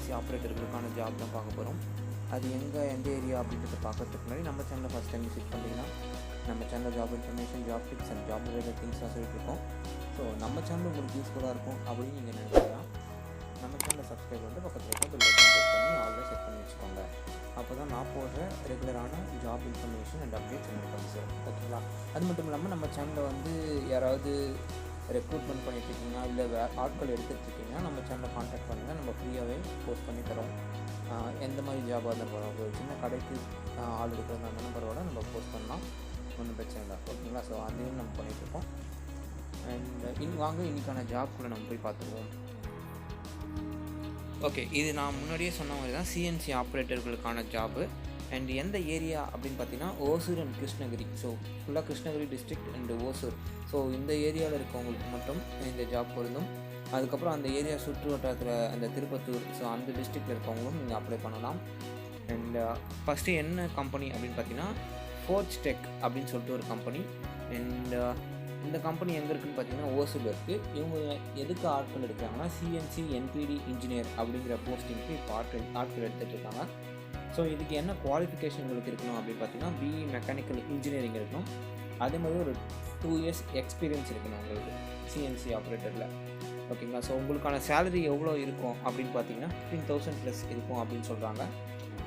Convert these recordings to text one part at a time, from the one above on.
CNC ஆப்ரேட்டர்களுக்கான job தான் பார்க்க போகிறோம். அது எந்த ஏரியா அப்படின்றத பார்க்கறதுக்கு முன்னாடி நம்ம சேனலை ஃபஸ்ட் டைம் விசிட் பண்ணிங்கன்னா நம்ம சேனலில் job information, job tips and job related திங்ஸ்லாம் சொல்லிட்டுருக்கோம். ஸோ நம்ம சேனல் உங்களுக்கு யூஸ்ஃபுல்லாக இருக்கும் அப்படின்னு நீங்கள் நினைக்கிறீங்கன்னா நம்ம சேனலை சப்ஸ்கிரைப் பண்ணிட்டு பக்கத்தில் இருக்க பெல் ஐக்கான் ப்ரெஸ் பண்ணி ஆல்ரெடி செட் பண்ணி வச்சுக்கோங்க. அப்போ தான் நான் போடுற ரெகுலரான ஜாப் இன்ஃபர்மேஷன் அண்ட் அப்டேட்ஸ் உங்களுக்கு வந்து சேரும். ஓகேங்களா? அது மட்டும் இல்லாமல் நம்ம சேனலில் வந்து யாராவது ரெக்ரூட்மெண்ட் பண்ணிட்டுருக்கீங்கன்னா இல்லை ஆட்கள் எடுத்துகிட்ருக்கீங்கன்னா நம்ம சேனலில் கான்டாக்ட் பண்ணுங்கள். நம்ம ஃப்ரீயாகவே போஸ்ட் பண்ணி தரோம். எந்த மாதிரி ஜாபாக இருந்தாலும் பரவாயில்ல, ஒரு சின்ன கடைக்கு ஆள் எடுக்கிறதா இருந்தாலும் பரவாயில்ல, நம்ம போஸ்ட் பண்ணலாம், ஒன்றும் பிரச்சனை இல்லை. ஓகேங்களா? ஸோ அதையும் நம்ம பண்ணிகிட்ருக்கோம். அண்ட் வாங்க இன்றைக்கான ஜாப்குள்ளே நம்ம போய் பார்த்துருவோம். ஓகே, இது நான் முன்னாடியே சொன்ன மாதிரி தான் சிஎன்சி ஆப்ரேட்டர்களுக்கான ஜாபு. அண்ட் எந்த ஏரியா அப்படின்னு பார்த்தீங்கன்னா ஓசூர் அண்ட் கிருஷ்ணகிரி. ஸோ ஃபுல்லாக Krishnagiri district and Hosur. So இந்த ஏரியாவில் இருக்கவங்களுக்கு மட்டும் இந்த ஜாப் பொருந்தும். அதுக்கப்புறம் அந்த ஏரியா சுற்று வட்டாரத்தில் அந்த திருப்பத்தூர், ஸோ அந்த டிஸ்ட்ரிக்டில் இருக்கவங்களும் நீங்கள் அப்ளை பண்ணலாம். அண்ட் ஃபஸ்ட்டு என்ன கம்பெனி அப்படின்னு பார்த்தீங்கன்னா ஃபோர்ஜ் டெக் அப்படின்னு சொல்லிட்டு ஒரு கம்பெனி. அண்ட் இந்த கம்பெனி எங்கே இருக்குதுன்னு பார்த்தீங்கன்னா ஓசூரில் இருக்குது. இவங்க எதுக்கு ஆட்கள் எடுக்கிறாங்கன்னா சிஎன்சி என்பிடி இன்ஜினியர் அப்படிங்கிற போஸ்டிங்க்கு இப்போ ஆட்கள் எடுத்துகிட்டு இருக்காங்க. ஸோ இதுக்கு என்ன குவாலிஃபிகேஷன் உங்களுக்கு இருக்கணும் அப்படின்னு பார்த்தீங்கன்னா பிஇ மெக்கானிக்கல் இன்ஜினியரிங் இருக்கணும். அதே மாதிரி ஒரு 2 years எக்ஸ்பீரியன்ஸ் இருக்கணும் உங்களுக்கு சிஎன்சி ஆப்ரேட்டரில். ஓகேங்களா? ஸோ உங்களுக்கான சேலரி எவ்வளோ இருக்கும் அப்படின்னு பார்த்தீங்கன்னா 15,000+ இருக்கும் அப்படின்னு சொல்கிறாங்க.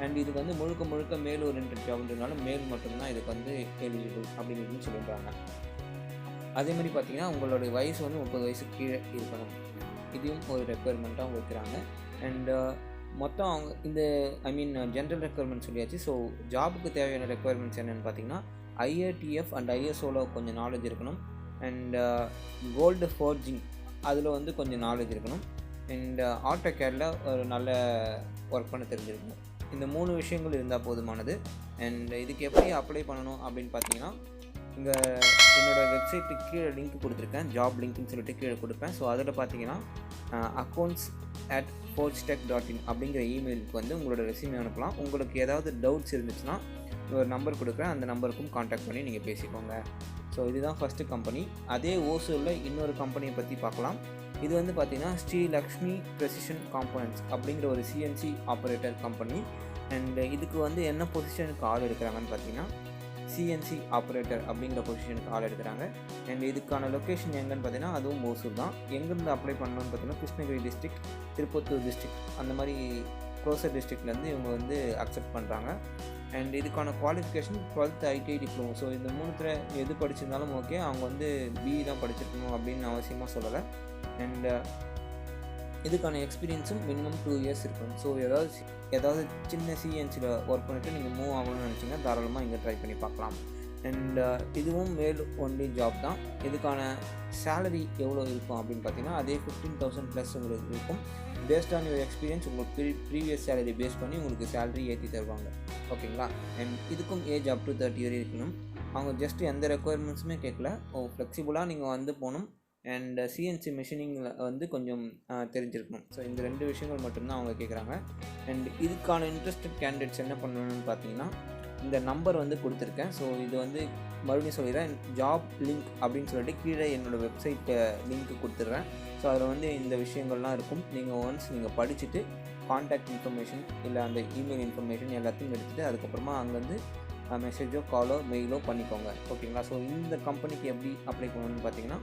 அண்ட் இது வந்து முழுக்க மேல் ஓரியன்டட் ஜாப்ன்றதுனால மேல் மட்டும்தான் இதுக்கு வந்து எலிஜிபிள் அப்படின்னு சொல்லிடுறாங்க. அதே மாதிரி பார்த்தீங்கன்னா உங்களோட வயசு வந்து 30 வயசுக்கு கீழே இருக்கணும். இதையும் ஒரு ரெக்குயர்மெண்ட்டாக அவங்க வைக்கிறாங்க. அண்ட் மொத்தம் அவங்க இந்த ஜென்ரல் ரெக்குயர்மெண்ட் சொல்லியாச்சு. ஸோ ஜாபுக்கு தேவையான ரெக்குயர்மெண்ட்ஸ் என்னென்னு பார்த்தீங்கன்னா IATF அண்ட் ISOவில் கொஞ்சம் நாலேஜ் இருக்கணும். அண்ட் கோல்டு ஃபோர்ஜிங் அதில் வந்து கொஞ்சம் நாலேஜ் இருக்கணும். அண்ட் ஆட்டோகேடில் ஒரு நல்ல ஒர்க் பண்ண தெரிஞ்சிருக்கணும். இந்த 3 விஷயங்கள் இருந்தால் போதுமானது. அண்ட் இதுக்கு எப்படி அப்ளை பண்ணணும் அப்படின்னு பார்த்தீங்கன்னா இங்கே என்னோடய வெப்சைட்டுக்கு கீழே லிங்க் கொடுத்துருக்கேன், ஜாப் லிங்க்னு சொல்லிட்டு கீழே கொடுப்பேன். ஸோ அதில் பார்த்தீங்கன்னா accounts@forgetech.in அப்படிங்கிற இமெயிலுக்கு வந்து உங்களோட ரெஸ்யூமே அனுப்பலாம். உங்களுக்கு ஏதாவது டவுட்ஸ் இருந்துச்சுன்னா ஒரு நம்பர் கொடுக்குறேன், அந்த நம்பருக்கும் காண்டாக்ட் பண்ணி நீங்கள் பேசிக்கோங்க. ஸோ இதுதான் ஃபஸ்ட்டு கம்பெனி. அதே ஓசூரில் இன்னொரு கம்பெனியை பற்றி பார்க்கலாம். இது வந்து பார்த்திங்கன்னா ஸ்ரீ லக்ஷ்மி ப்ரெசிஷன் காம்போனன்ட்ஸ் அப்படிங்கிற ஒரு சிஎன்சி ஆப்ரேட்டர் கம்பெனி. அண்ட் இதுக்கு வந்து என்ன பொசிஷனுக்கு ஆள் எடுக்கிறாங்கன்னு பார்த்தீங்கன்னா சிஎன்சி ஆப்ரேட்டர் அப்படிங்கிற பொசிஷனுக்கு ஆள் எடுக்கிறாங்க. அண்ட் இதுக்கான லொக்கேஷன் எங்கன்னு பார்த்தீங்கன்னா அதுவும் ஓசூர் தான். எங்கேருந்து அப்ளை பண்ணணும்னு பார்த்தீங்கன்னா கிருஷ்ணகிரி டிஸ்ட்ரிக்ட், திருப்பத்தூர் டிஸ்ட்ரிக்ட், அந்த மாதிரி க்ளோசர் டிஸ்ட்ரிக்ட்லேருந்து இவங்க வந்து அக்செப்ட் பண்ணுறாங்க. அண்ட் இதுக்கான qualification 12th ITI diploma. So இந்த 3த்தில் எது படிச்சிருந்தாலும் ஓகே, அவங்க வந்து பிஇ தான் படிச்சிருக்கணும் அப்படின்னு அவசியமாக சொல்லலை. அண்ட் இதுக்கான எக்ஸ்பீரியன்ஸும் மினிமம் 2 years இருக்கணும். ஸோ ஏதாவது சின்ன சிஎன்சியில் ஒர்க் பண்ணிவிட்டு நீங்கள் மூவ் ஆகணும்னு நினச்சிங்கன்னா தாராளமாக இங்கே ட்ரை பண்ணி பார்க்கலாம். அண்ட் இதுவும் மேல் ஒன்லி ஜாப் தான். இதுக்கான சேலரி எவ்வளோ இருக்கும் அப்படின்னு பார்த்தீங்கன்னா அதே 15,000+ உங்களுக்கு இருக்கும். பேஸ்ட் ஆன் யுவர் எக்ஸ்பீரியன்ஸ் உங்களுக்கு ப்ரீவியஸ் சேலரி பேஸ் பண்ணி உங்களுக்கு சேலரி ஏற்றி தருவாங்க. ஓகேங்களா? அண்ட் இதுக்கும் ஏஜ் அப் டு 30 years இருக்கணும். அவங்க ஜஸ்ட் எந்த ரெக்குயர்மெண்ட்ஸுமே கேட்கல, ஃப்ளெக்சிபிளாக நீங்கள் வந்து போகணும். அண்ட் சிஎன்சி மிஷினிங்கில் வந்து கொஞ்சம் தெரிஞ்சிருக்கணும். ஸோ இந்த 2 விஷயங்கள் மட்டும்தான் அவங்க கேட்குறாங்க. அண்ட் இதுக்கான இன்ட்ரெஸ்டட் கேண்டிடேட்ஸ் என்ன பண்ணணும்னு பார்த்தீங்கன்னா இந்த நம்பர் வந்து கொடுத்துருக்கேன். ஸோ இது வந்து மறுபடியும் சொல்லிடுறேன், ஜாப் லிங்க் அப்படின்னு சொல்லிட்டு கீழே என்னோடய வெப்சைட்டை லிங்க்கு கொடுத்துட்றேன். ஸோ அதில் வந்து இந்த விஷயங்கள்லாம் இருக்கும். நீங்கள் ஒன்ஸ் நீங்கள் படிச்சுட்டு கான்டாக்ட் இன்ஃபர்மேஷன் இல்லை அந்த இமெயில் இன்ஃபர்மேஷன் எல்லாத்தையும் எடுத்துகிட்டு அதுக்கப்புறமா அங்கேருந்து மெசேஜோ காலோ மெயிலோ பண்ணிக்கோங்க. ஓகேங்களா? ஸோ இந்த கம்பெனிக்கு எப்படி அப்ளை பண்ணணும்னு பார்த்தீங்கன்னா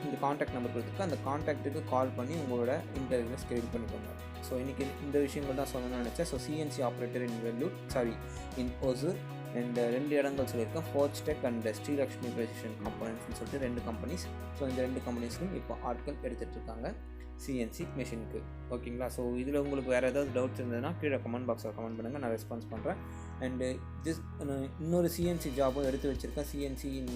இந்த காண்டாக்ட் நம்பர் கொடுத்துருக்கு, அந்த காண்டாக்ட்டுக்கு கால் பண்ணி உங்களோட இன்டர்வியூவை ஸ்கெடியூல் பண்ணிக்கோங்க. ஸோ இன்றைக்கி இந்த விஷயங்கள் தான் சொல்லணும்னு நினச்சேன். So CNC operator in Hosur and 2 இடங்கள் சொல்லியிருக்கேன், Forge Tech and Sri Lakshmi Precision காம்போனன்ட்ஸ்னு சொல்லிட்டு 2 கம்பெனிஸ். ஸோ இந்த 2 கம்பெனிஸ்லையும் இப்போ ஆட்கள் எடுத்துகிட்டு இருக்காங்க சிஎன்சி மிஷினுக்கு. ஓகேங்களா? ஸோ இதில் உங்களுக்கு வேறு ஏதாவது டவுட்ஸ் இருந்ததுன்னா கீழே கமெண்ட் பாக்ஸில் கமெண்ட் பண்ணுங்கள், நான் ரெஸ்பான்ஸ் பண்ணுறேன். அண்டு இன்னொரு சிஎன்சி ஜாபும் எடுத்து வச்சுருக்கேன், சிஎன்சி இன்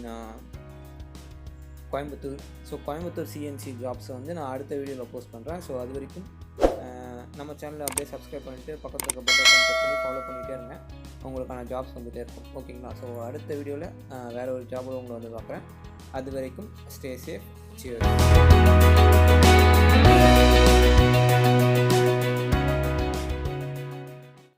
கோயம்புத்தூர். ஸோ கோயம்புத்தூர் சிஎன்சி ஜாப்ஸை வந்து நான் அடுத்த வீடியோவில் போஸ்ட் பண்ணுறேன். ஸோ அது வரைக்கும் நம்ம சேனலை அப்படியே சப்ஸ்கிரைப் பண்ணிவிட்டு பக்கத்தில் இருக்க பெல் ஐகான் ப்ரெஸ் பண்ணி ஃபாலோ பண்ணிகிட்டே இருங்க. உங்களுக்கான ஜாப்ஸ் வந்துகிட்டே இருக்கும். ஓகேங்களா? ஸோ அடுத்த வீடியோவில் வேறு ஒரு ஜாபோடு உங்களை வந்து பார்க்குறேன். அது வரைக்கும் ஸ்டே சேஃப். சியர்ஸ்.